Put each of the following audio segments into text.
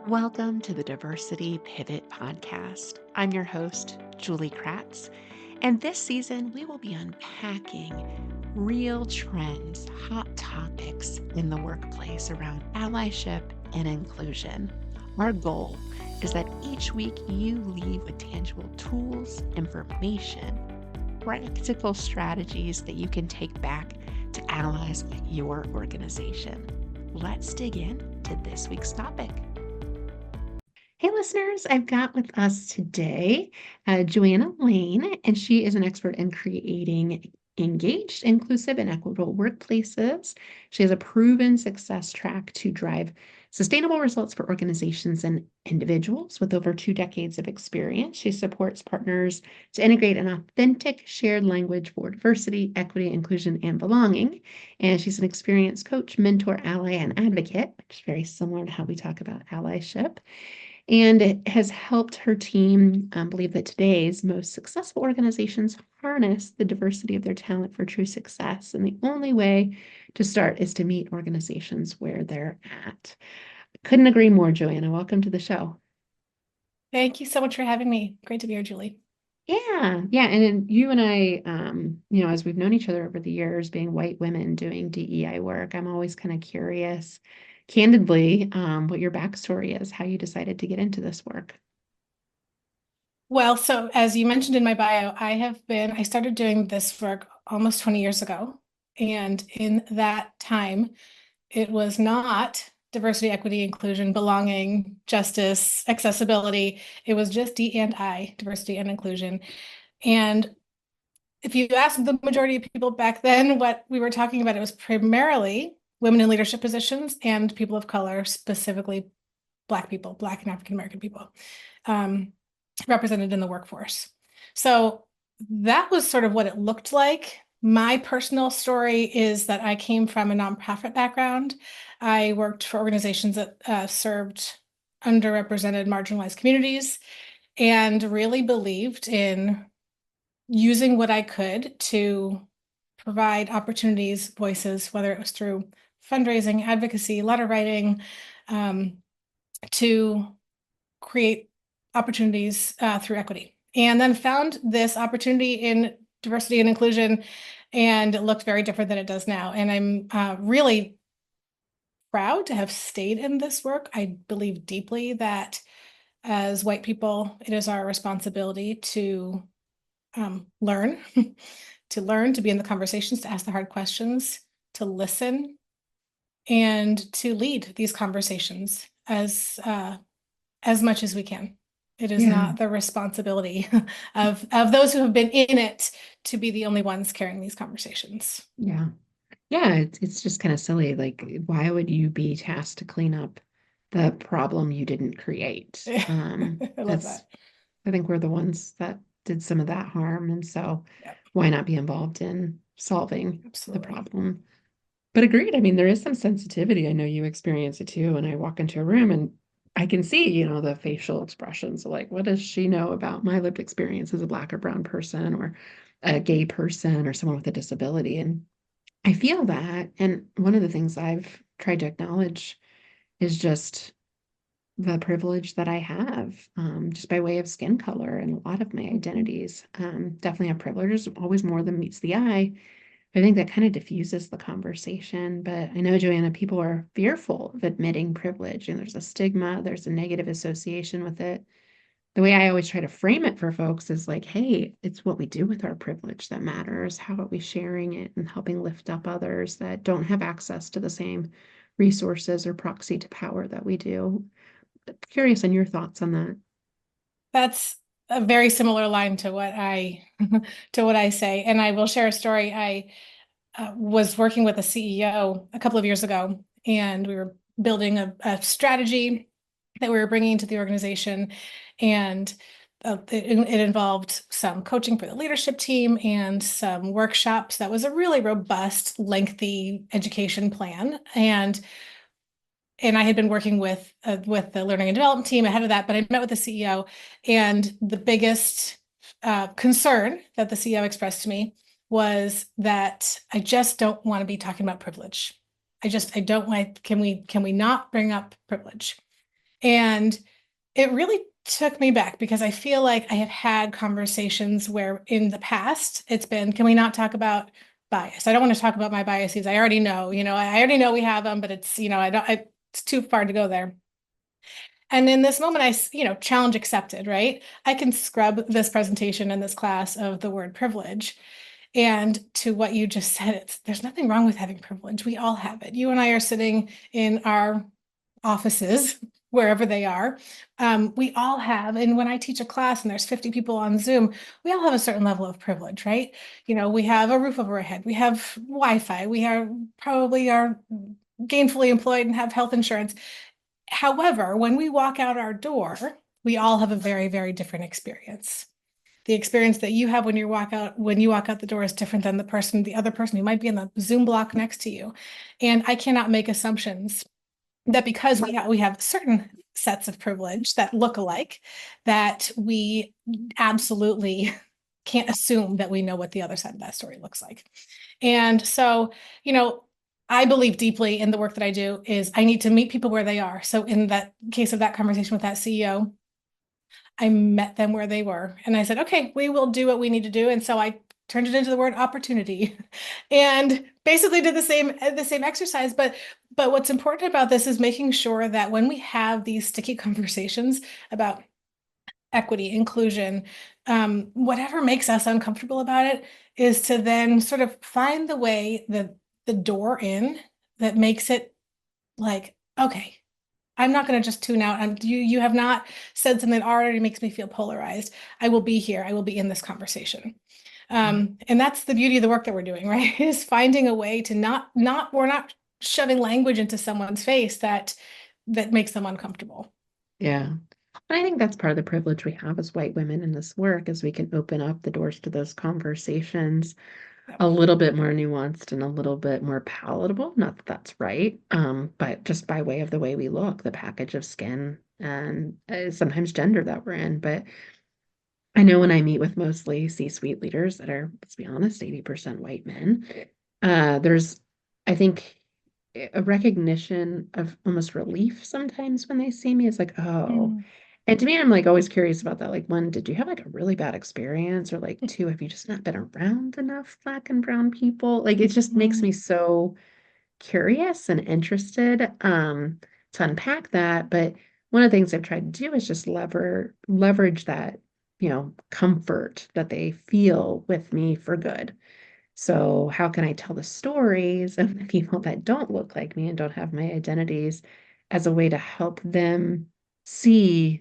Welcome to the Diversity Pivot Podcast. I'm your host, Julie Kratz, and this season we will be unpacking real trends, hot topics in the workplace around allyship and inclusion. Our goal is that each week you leave with tangible tools, information, practical strategies that you can take back to allies at your organization. Let's dig in to this week's topic. Hey, listeners, I've got with us today Joanna Lane, and she is an expert in creating engaged, inclusive, and equitable workplaces. She has a proven success track to drive sustainable results for organizations and individuals with over 2 decades of experience. She supports partners to integrate an authentic shared language for diversity, equity, inclusion, and belonging. And she's an experienced coach, mentor, ally, and advocate, which is very similar to how we talk about allyship. And it has helped her team believe that today's most successful organizations harness the diversity of their talent for true success. And the only way to start is to meet organizations where they're at. Couldn't agree more, Joanna. Welcome to the show. Thank you so much for having me. Great to be here, Julie. Yeah. And you and I, as we've known each other over the years, being white women doing DEI work, I'm always kind of curious, candidly, what your backstory is, how you decided to get into this work. Well, so as you mentioned in my bio, I started doing this work almost 20 years ago. And in that time, it was not diversity, equity, inclusion, belonging, justice, accessibility. It was just D&I, diversity and inclusion. And if you ask the majority of people back then what we were talking about, it was primarily women in leadership positions and people of color, specifically Black people, Black and African American people, represented in the workforce. So that was sort of what it looked like. My personal story is that I came from a nonprofit background. I worked for organizations that served underrepresented, marginalized communities, and really believed in using what I could to provide opportunities, voices, whether it was through fundraising, advocacy, letter writing, to create opportunities through equity. And then found this opportunity in diversity and inclusion, and it looked very different than it does now. And I'm really proud to have stayed in this work. I believe deeply that as white people, it is our responsibility to learn, to be in the conversations, to ask the hard questions, to listen, and to lead these conversations as much as we can. It is not the responsibility of those who have been in it to be the only ones carrying these conversations. Yeah. It's just kind of silly. Like, why would you be tasked to clean up the problem you didn't create? I love that. I think we're the ones that did some of that harm. And so Yep. why not be involved in solving Absolutely. the problem? But agreed. I mean, there is some sensitivity. I know you experience it too. And I walk into a room and I can see, the facial expressions like, what does she know about my lived experience as a Black or brown person or a gay person or someone with a disability? And I feel that. And one of the things I've tried to acknowledge is just the privilege that I have, just by way of skin color and a lot of my identities. Definitely have privilege. There's always more than meets the eye. I think that kind of diffuses the conversation. But I know, Joanna, people are fearful of admitting privilege, and there's a stigma, there's a negative association with it. The way I always try to frame it for folks is like, hey, it's what we do with our privilege that matters. How are we sharing it and helping lift up others that don't have access to the same resources or proxy to power that we do? Curious on your thoughts on that. That's a very similar line to what I say. And I will share a story. I was working with a CEO a couple of years ago, and we were building a strategy that we were bringing into the organization. And it involved some coaching for the leadership team and some workshops. That was a really robust, lengthy education plan. And I had been working with the learning and development team ahead of that, but I met with the CEO, and the biggest concern that the CEO expressed to me was that I just don't want to be talking about privilege. I don't like, can we not bring up privilege? And it really took me back because I feel like I have had conversations where in the past it's been, can we not talk about bias? I don't want to talk about my biases. I already know, I already know we have them, but it's, it's too far to go there. And in this moment, challenge accepted, right? I can scrub this presentation in this class of the word privilege. And to what you just said, there's nothing wrong with having privilege. We all have it. You and I are sitting in our offices, wherever they are. We all have, and when I teach a class and there's 50 people on Zoom, we all have a certain level of privilege, right? We have a roof over our head, we have Wi-Fi, we are gainfully employed and have health insurance. However, when we walk out our door, we all have a very, very different experience. The experience that you have when you walk out the door is different than the other person who might be in the Zoom block next to you. And I cannot make assumptions that because we have certain sets of privilege that look alike, that we absolutely can't assume that we know what the other side of that story looks like. And so, I believe deeply in the work that I do is I need to meet people where they are. So in that case of that conversation with that CEO, I met them where they were and I said, okay, we will do what we need to do. And so I turned it into the word opportunity and basically did the same exercise. But what's important about this is making sure that when we have these sticky conversations about equity, inclusion, whatever makes us uncomfortable about it is to then sort of find the way, the door in that makes it like, okay, I'm not going to just tune out. You have not said something that already makes me feel polarized. I will be here. I will be in this conversation. And that's the beauty of the work that we're doing, right? Is finding a way to we're not shoving language into someone's face that makes them uncomfortable. Yeah. And I think that's part of the privilege we have as white women in this work is we can open up the doors to those conversations Yep. a little bit more nuanced and a little bit more palatable. Not that that's right, but just by way of the way we look, the package of skin and sometimes gender that we're in. But I know when I meet with mostly C-suite leaders that are, let's be honest, 80% white men, there's, I think, a recognition of almost relief sometimes when they see me. It's like, oh. Mm. And to me, I'm like always curious about that. Like, one, did you have like a really bad experience? Or like, two, have you just not been around enough Black and brown people? Like, it just makes Mm. me so curious and interested to unpack that. But one of the things I've tried to do is just leverage that, comfort that they feel with me for good. So how can I tell the stories of the people that don't look like me and don't have my identities as a way to help them see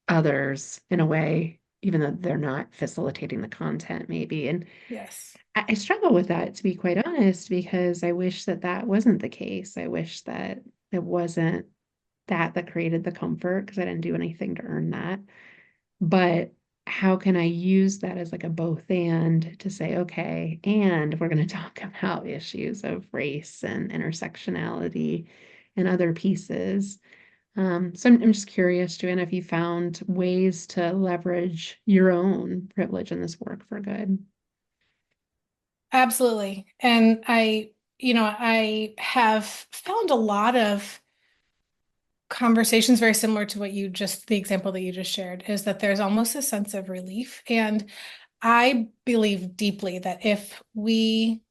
others in a way, even though they're not facilitating the content maybe. And Yes. I struggle with that, to be quite honest, because I wish that that wasn't the case. I wish that it wasn't that created the comfort because I didn't do anything to earn that. But how can I use that as like a both and to say, okay, and we're going to talk about issues of race and intersectionality and other pieces. So I'm just curious, Joanna, if you found ways to leverage your own privilege in this work for good. Absolutely. And I have found a lot of conversations very similar to the example that you just shared, is that there's almost a sense of relief. And I believe deeply that if we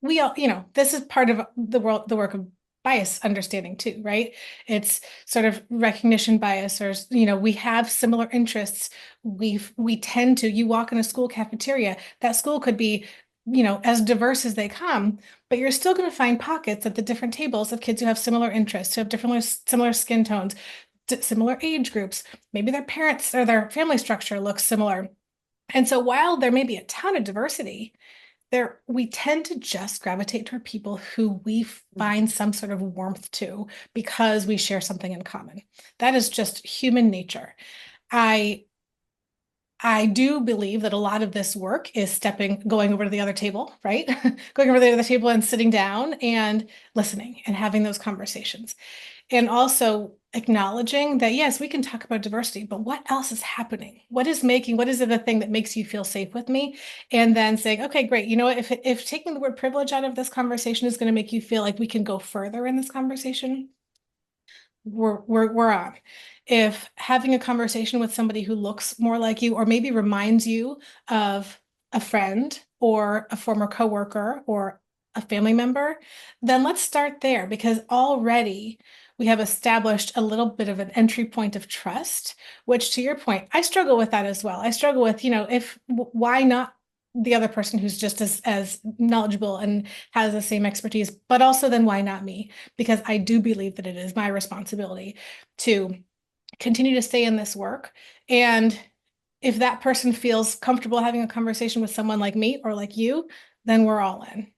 all, this is part of the work of bias understanding too, right? It's sort of recognition bias, or, we have similar interests. We tend to, you walk in a school cafeteria, that school could be, as diverse as they come, but you're still going to find pockets at the different tables of kids who have similar interests, who have similar skin tones, similar age groups. Maybe their parents or their family structure looks similar. And so while there may be a ton of diversity, we tend to just gravitate toward people who we find some sort of warmth to because we share something in common. That is just human nature. I I do believe that a lot of this work is going over to the other table, right? Going over to the other table and sitting down and listening and having those conversations. And also acknowledging that, yes, we can talk about diversity, but what else is happening? What is it the thing that makes you feel safe with me? And then saying, okay, great. You know what? If taking the word privilege out of this conversation is going to make you feel like we can go further in this conversation, we're on. If having a conversation with somebody who looks more like you, or maybe reminds you of a friend or a former coworker or a family member, then let's start there, because already we have established a little bit of an entry point of trust, which, to your point, I struggle with that as well. I struggle with, if why not the other person who's just as knowledgeable and has the same expertise, but also then why not me? Because I do believe that it is my responsibility to continue to stay in this work. And if that person feels comfortable having a conversation with someone like me or like you, then we're all in.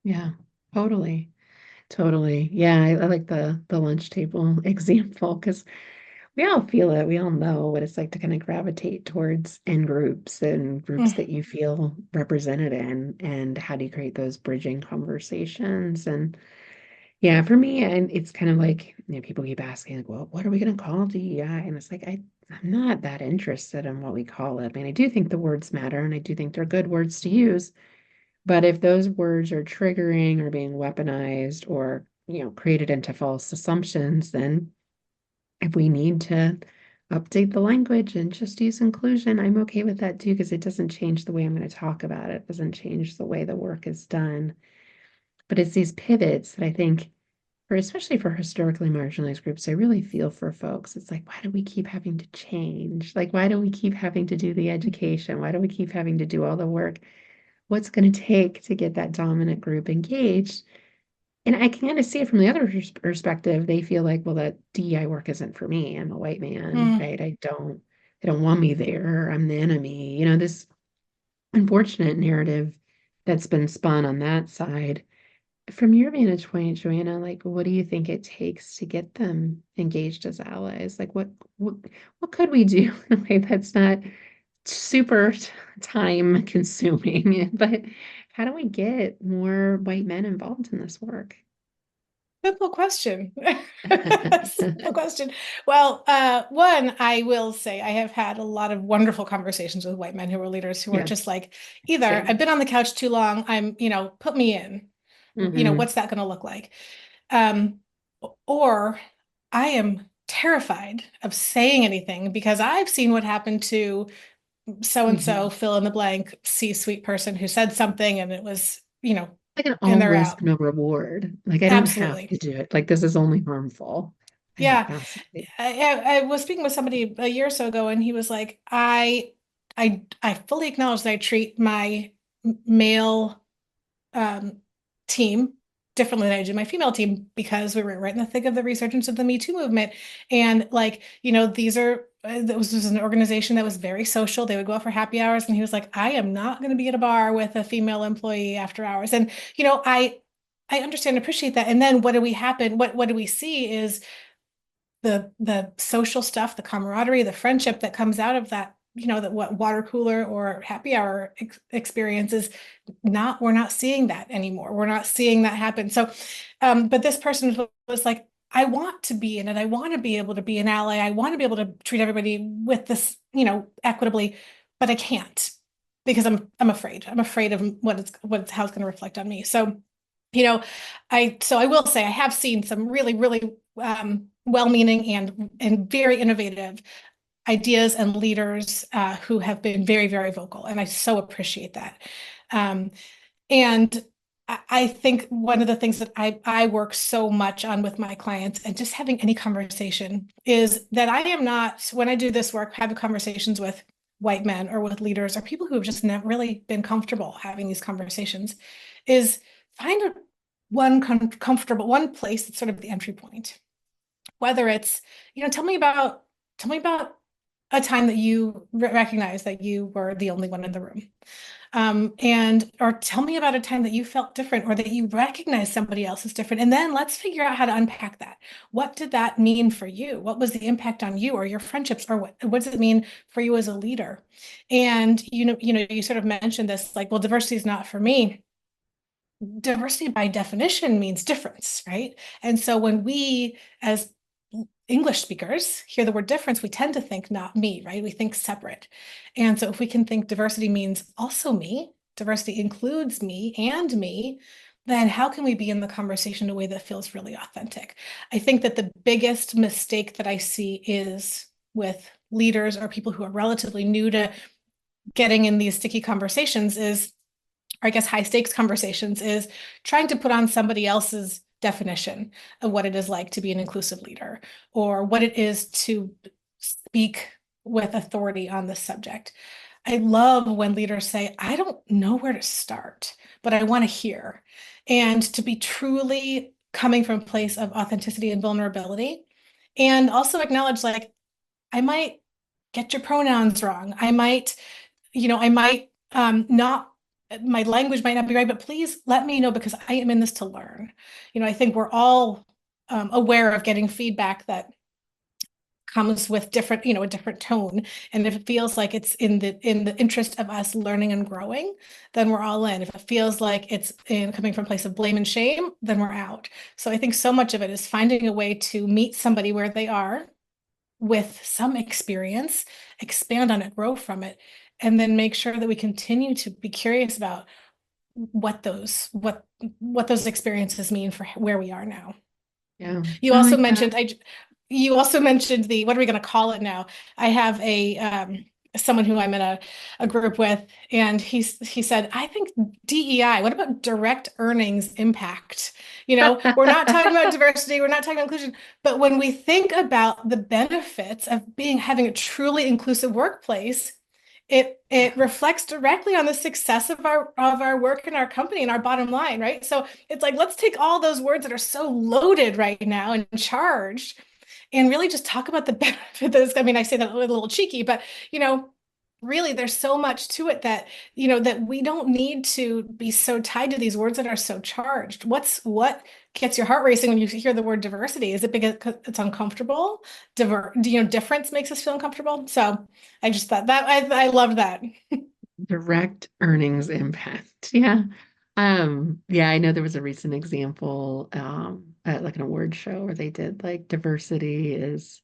Yeah, totally. Totally. Yeah, I like the lunch table example because we all feel it. We all know what it's like to kind of gravitate towards in groups and groups Mm, that you feel represented in, and how do you create those bridging conversations? And yeah, for me, and it's kind of like, people keep asking, like, well, what are we going to call DEI? And it's like, I'm not that interested in what we call it. I mean, I do think the words matter, and I do think they're good words to use. But if those words are triggering or being weaponized or, created into false assumptions, then if we need to update the language and just use inclusion, I'm okay with that too, because it doesn't change the way I'm going to talk about it. It doesn't change the way the work is done. But it's these pivots that I think, especially for historically marginalized groups, I really feel for folks. It's like, why do we keep having to change? Like, why do we keep having to do the education? Why do we keep having to do all the work? What's going to take to get that dominant group engaged? And I can kind of see it from the other perspective. They feel like, well, that DEI work isn't for me. I'm a white man, mm. right? They don't want me there. I'm the enemy. This unfortunate narrative that's been spun on that side. From your vantage point, Joanna, like, what do you think it takes to get them engaged as allies? Like, what, what could we do in a way that's not super time consuming, but how do we get more white men involved in this work? Simple question. Simple question. Well, one, I will say I have had a lot of wonderful conversations with white men who are leaders who are Yeah, just like, either I've same. been on the couch too long, put me in, Hmm. what's that going to look like? Um, or I am terrified of saying anything because I've seen what happened to so and so, Hmm. fill in the blank, C-suite person who said something and it was, Like an and all they're risk, out. no reward. Like, I don't have Absolutely. to do it. Like, this is only harmful. Yeah, Yeah. fascinating. I was speaking with somebody a year or so ago, and he was like, I fully acknowledge that I treat my male um, team differently than I do my female team because we were right in the thick of the resurgence of the Me Too movement. And like, this was an organization that was very social. They would go out for happy hours. And he was like, I am not going to be at a bar with a female employee after hours. And, I understand and appreciate that. And then what do we happen? What do we see is the social stuff, the camaraderie, the friendship that comes out of that, that what water cooler or happy hour experiences, we're not seeing that anymore. We're not seeing that happen. So, but this person was like, I want to be in it. I want to be able to be an ally. I want to be able to treat everybody with this, equitably, but I can't because I'm afraid. I'm afraid of how it's going to reflect on me. So, I will say I have seen some really, really well-meaning and very innovative ideas and leaders who have been very, very vocal, and I so appreciate that. Um, and I think one of the things that I work so much on with my clients and just having any conversation is that I am not, when I do this work, having conversations with white men or with leaders or people who have just never really been comfortable having these conversations, is find comfortable one place that's sort of the entry point. Whether it's, tell me about a time that you recognize that you were the only one in the room. And or tell me about a time that you felt different or that you recognize somebody else is different. And then let's figure out how to unpack that. What did that mean for you? What was the impact on you or your friendships, or what does it mean for you as a leader? And you sort of mentioned this, like, well, diversity is not for me. Diversity by definition means difference, right? And so when we as English speakers hear the word difference, we tend to think not me, right? We think separate. And so if we can think diversity means also me, diversity includes me and me, then how can we be in the conversation in a way that feels really authentic? I think that the biggest mistake that I see is with leaders or people who are relatively new to getting in these sticky conversations is, or I guess high stakes conversations, is trying to put on somebody else's definition of what it is like to be an inclusive leader or what it is to speak with authority on this subject. I love when leaders say, I don't know where to start, but I want to hear. And to be truly coming from a place of authenticity and vulnerability. And also acknowledge, like, I might get your pronouns wrong. I might not, my language might not be right, but please let me know because I am in this to learn. I think we're all aware of getting feedback that comes with different, a different tone. And if it feels like it's in the interest of us learning and growing, then we're all in. If it feels like it's coming from a place of blame and shame, then we're out. So I think so much of it is finding a way to meet somebody where they are with some experience, expand on it, grow from it, and then make sure that we continue to be curious about what those experiences mean for where we are now. Yeah, You I also like that. mentioned you also mentioned the, what are we going to call it now? I have someone who I'm in a group with, and he said, I think DEI, what about direct earnings impact? We're not talking about diversity, we're not talking about inclusion, but when we think about the benefits of having a truly inclusive workplace, it reflects directly on the success of our work in our company and our bottom line, right? So it's like, let's take all those words that are so loaded right now and charged and really just talk about the benefits. I mean, I say that a little cheeky, but really there's so much to it that that we don't need to be so tied to these words that are so charged. What gets your heart racing when you hear the word diversity? Is it because it's uncomfortable? Difference makes us feel uncomfortable. So I just thought that I loved that. Direct earnings impact. Yeah. Yeah, I know there was a recent example at like an award show where they did like diversity is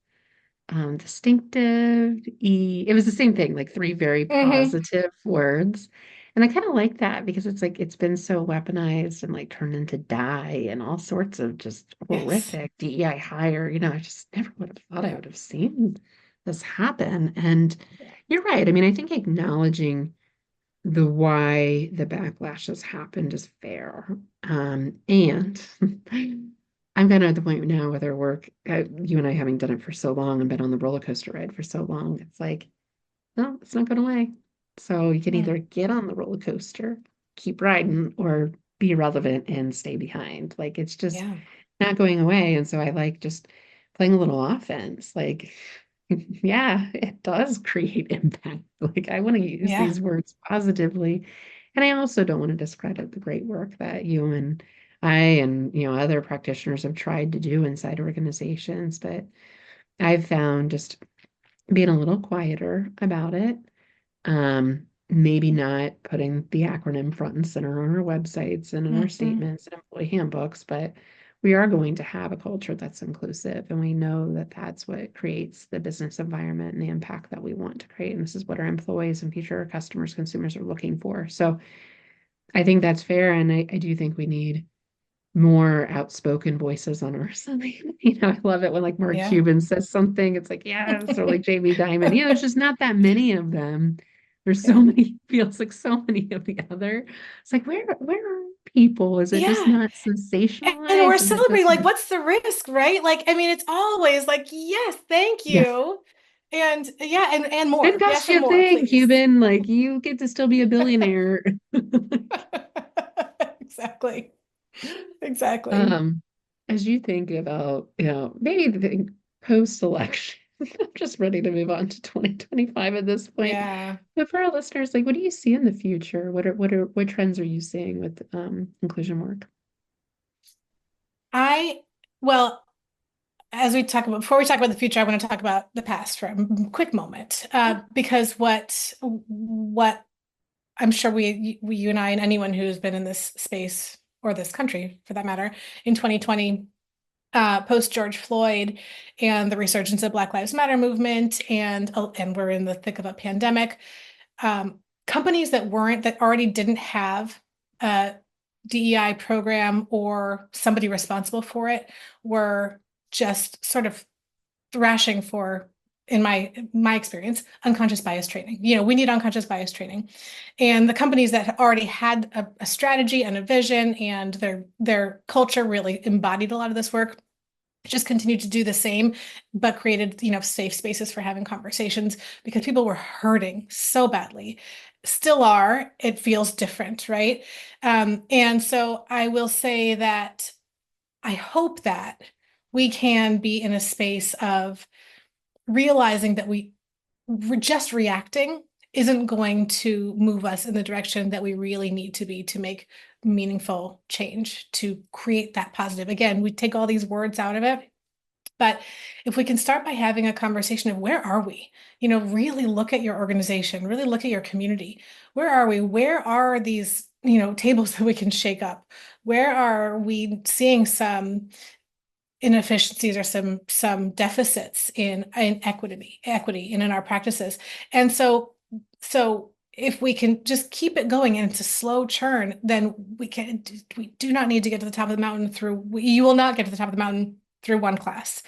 distinctive. It was the same thing, like three very Hmm. positive words. And I kind of like that because it's like it's been so weaponized and like turned into die and all sorts of just Yes. horrific DEI hire. I just never would have thought I Yeah. would have seen this happen. And Yeah. you're right. I mean, I think acknowledging the why the backlash has happened is fair. And I'm kind of at the point now with our work, you and I having done it for so long and been on the roller coaster ride for so long, it's like, no, it's not going away. So you can Mm. either get on the roller coaster, keep riding, or be relevant and stay behind. Like it's just Yeah. not going away. And so I like just playing a little offense. Like, yeah, it does create impact. Like I want to use Yeah. these words positively. And I also don't want to discredit the great work that you and I and other practitioners have tried to do inside organizations. But I've found just being a little quieter about it. Maybe not putting the acronym front and center on our websites and in our Hmm. statements and employee handbooks, but we are going to have a culture that's inclusive, and we know that that's what creates the business environment and the impact that we want to create. And this is what our employees and future customers, consumers are looking for. So I think that's fair, and I do think we need more outspoken voices on our side. I love it when like Mark Yeah. Cuban says something, it's like, yes, or like Jamie Dimon. There's just not that many of them. There's so Yeah. many, feels like so many of the other. It's like, where are people? Is it just Yeah. not And we're sensationalized? Is it just celebrating, like, not? what's the risk, right? Like, I mean, it's always like, yes, thank Yeah. you. And yeah, and Didn't more. cost Yes, you and a more, thing, please. Cuban. Like you get to still be a billionaire. Exactly. Exactly. Um, as you think about, maybe the post-election, I'm just ready to move on to 2025 at this point. Yeah. But for our listeners, like, what do you see in the future? What trends are you seeing with inclusion work? I, well, as we talk about, before we talk about the future, I want to talk about the past for a quick moment. Yeah. Because what I'm sure you and I and anyone who's been in this space or this country for that matter in 2020, post George Floyd and the resurgence of Black Lives Matter movement, and we're in the thick of a pandemic. Companies that already didn't have uh, DEI program or somebody responsible for it were just sort of thrashing for, in my experience, unconscious bias training. We need unconscious bias training. And the companies that already had a strategy and a vision and their culture really embodied a lot of this work just continued to do the same, but created, safe spaces for having conversations because people were hurting so badly. Still are. It feels different, right? And so I will say that I hope that we can be in a space of realizing that we're just reacting isn't going to move us in the direction that we really need to be to make meaningful change, to create that positive. Again, we take all these words out of it. But if we can start by having a conversation of where are we? Really look at your organization, really look at your community. Where are we? Where are these, tables that we can shake up? Where are we seeing some inefficiencies or some deficits in equity and in our practices? And so if we can just keep it going and it's a slow churn, then we do not need to get to the top of the mountain you will not get to the top of the mountain through one class.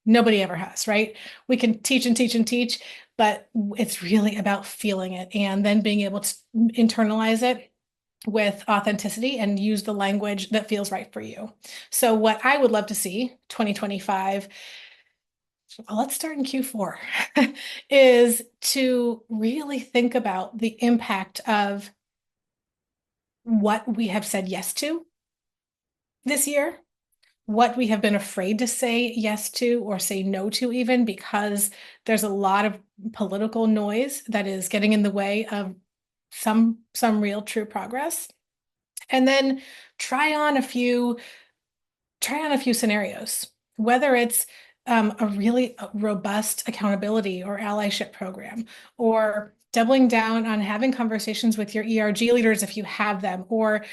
Nobody ever has, right? We can teach and teach and teach, but it's really about feeling it and then being able to internalize it with authenticity and use the language that feels right for you. So what I would love to see 2025, let's start in Q4, is to really think about the impact of what we have said yes to this year, what we have been afraid to say yes to or say no to even because there's a lot of political noise that is getting in the way of some real true progress. And then try on a few scenarios, whether it's a really robust accountability or allyship program, or doubling down on having conversations with your ERG leaders if you have them, or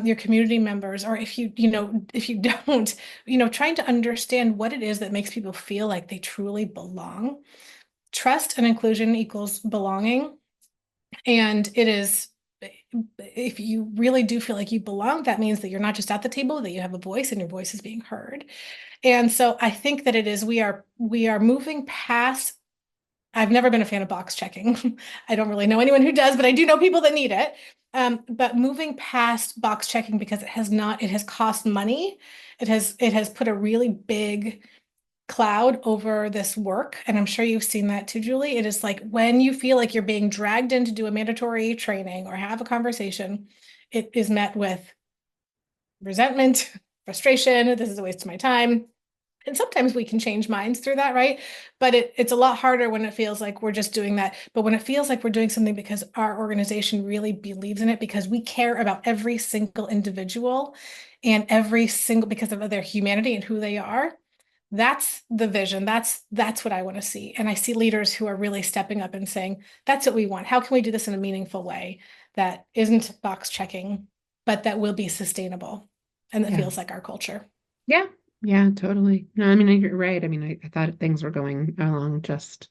your community members, or if you don't, trying to understand what it is that makes people feel like they truly belong. Trust and inclusion equals belonging. And it is, if you really do feel like you belong, that means that you're not just at the table, that you have a voice and your voice is being heard. And so I think that it is, we are moving past, I've never been a fan of box checking. I don't really know anyone who does, but I do know people that need it. But moving past box checking because it has cost money. It has put a really big cloud over this work. And I'm sure you've seen that too, Julie. It is like when you feel like you're being dragged in to do a mandatory training or have a conversation, it is met with resentment, frustration. This is a waste of my time. And sometimes we can change minds through that, right? But it's a lot harder when it feels like we're just doing that. But when it feels like we're doing something because our organization really believes in it, because we care about every single individual and because of their humanity and who they are, that's the vision. That's what I want to see. And I see leaders who are really stepping up and saying, that's what we want. How can we do this in a meaningful way that isn't box checking, but that will be sustainable and that Yeah. feels like our culture? Yeah. Yeah, totally. No, I mean, you're right. I mean, I thought things were going along just,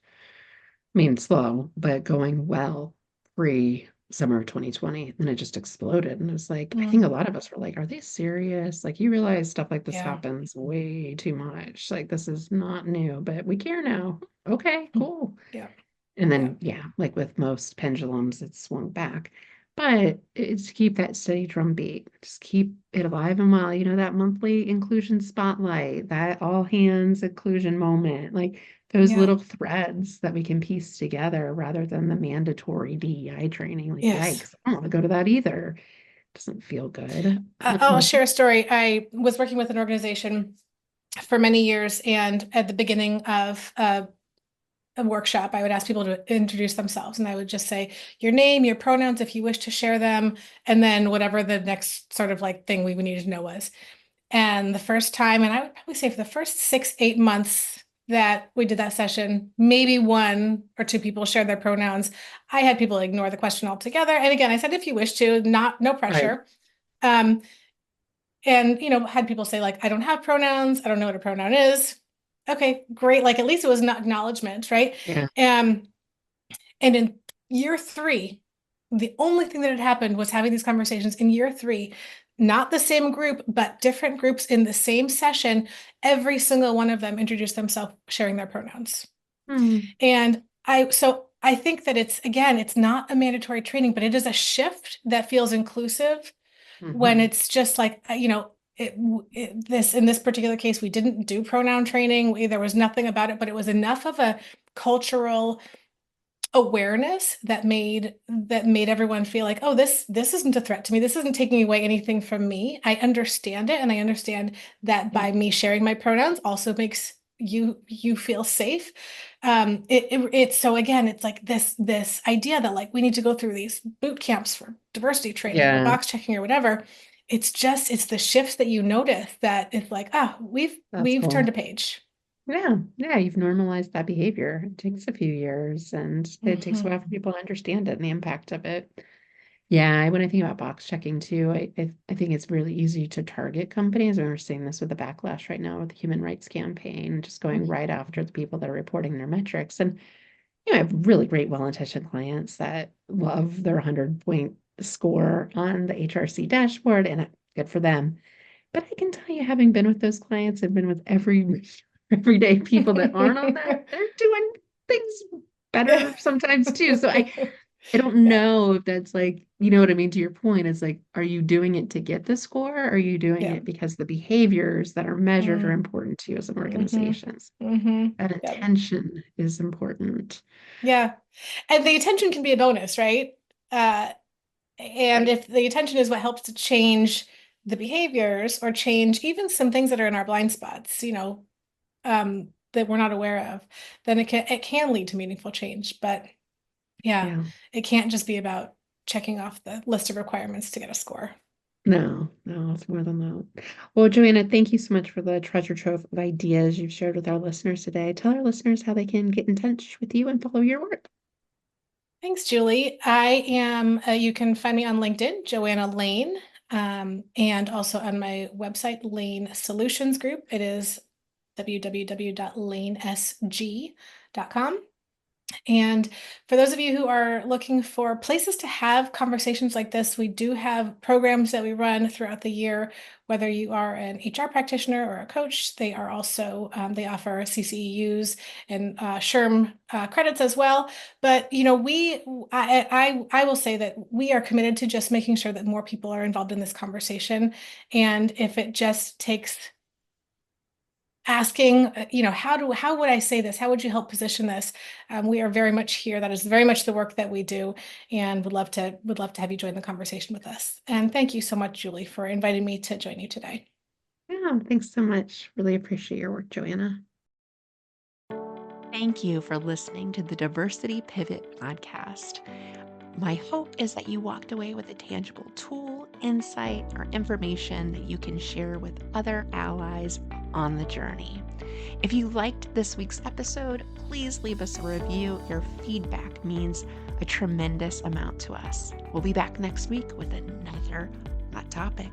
I mean, slow, but going well pre summer of 2020. And it just exploded. And it was like, I think a lot of us were like, are they serious? Like, you realize stuff like this Yeah. happens way too much. Like, this is not new, but we care now. Okay, cool. Yeah. And Yeah. then, yeah, like with most pendulums, it's swung back. But it's to keep that steady drum beat. Just keep it alive and well. That monthly inclusion spotlight, that all hands inclusion moment, like those Yeah. little threads that we can piece together rather than the mandatory DEI training. Like, Yes. yikes, I don't want to go to that either. Doesn't feel good. I'll share a story. I was working with an organization for many years, and at the beginning of a workshop, I would ask people to introduce themselves, and I would just say your name, your pronouns, if you wish to share them, and then whatever the next sort of like thing we would need to know was. And the first time, and I would probably say for the first 6-8 months that we did that session, maybe one or two people shared their pronouns. I had people ignore the question altogether. And again, I said, if you wish to, no Right. pressure. And had people say like, I don't have pronouns, I don't know what a pronoun is. Okay, great. Like at least it was not acknowledgement, right? Yeah. And in year 3, the only thing that had happened was having these conversations. In year 3, not the same group, but different groups in the same session, every single one of them introduced themselves sharing their pronouns. And I think that it's not a mandatory training, but it is a shift that feels inclusive when it's just like, in this particular case, we didn't do pronoun training. There was nothing about it, but it was enough of a cultural awareness that made everyone feel like, oh, this isn't a threat to me. This isn't taking away anything from me. I understand it, and I understand that by me sharing my pronouns also makes you feel safe. It's so again, it's like this idea that like we need to go through these boot camps for diversity training or box checking or whatever. It's the shifts that you notice that it's like, we've Cool. turned a page. Yeah, you've normalized that behavior. It takes a few years, and it takes a while for people to understand it and the impact of it. Yeah, when I think about box checking too, I think it's really easy to target companies. And we're seeing this with the backlash right now with the Human Rights Campaign, just going right after the people that are reporting their metrics. And I have really great, well-intentioned clients that love their 100-point score on the HRC dashboard, and good for them. But I can tell you, having been with those clients and been with everyday people that aren't on that, they're doing things better sometimes too. So I don't know if that's like, you know what I mean? To your point, it's like, are you doing it to get the score? Or are you doing it because the behaviors that are measured are important to you as an organization? That attention is important. Yeah. And the attention can be a bonus, right? And if the attention is what helps to change the behaviors or change even some things that are in our blind spots, that we're not aware of, then it can lead to meaningful change. But it can't just be about checking off the list of requirements to get a score. No, it's more than that. Well, Joanna, thank you so much for the treasure trove of ideas you've shared with our listeners today. Tell our listeners how they can get in touch with you and follow your work. Thanks, Julie. You can find me on LinkedIn, Joanna Lane, and also on my website, Lane Solutions Group. It is www.lanesg.com. And for those of you who are looking for places to have conversations like this, we do have programs that we run throughout the year. Whether you are an HR practitioner or a coach, they are also they offer CCEUs and SHRM credits as well. But I will say that we are committed to just making sure that more people are involved in this conversation. And if it just takes asking, how would I say this? How would you help position this? We are very much here. That is very much the work that we do, and would love to have you join the conversation with us. And thank you so much, Julie, for inviting me to join you today. Yeah, thanks so much. Really appreciate your work, Joanna. Thank you for listening to the Diversity Pivot podcast. My hope is that you walked away with a tangible tool, insight, or information that you can share with other allies on the journey. If you liked this week's episode, please leave us a review. Your feedback means a tremendous amount to us. We'll be back next week with another hot topic.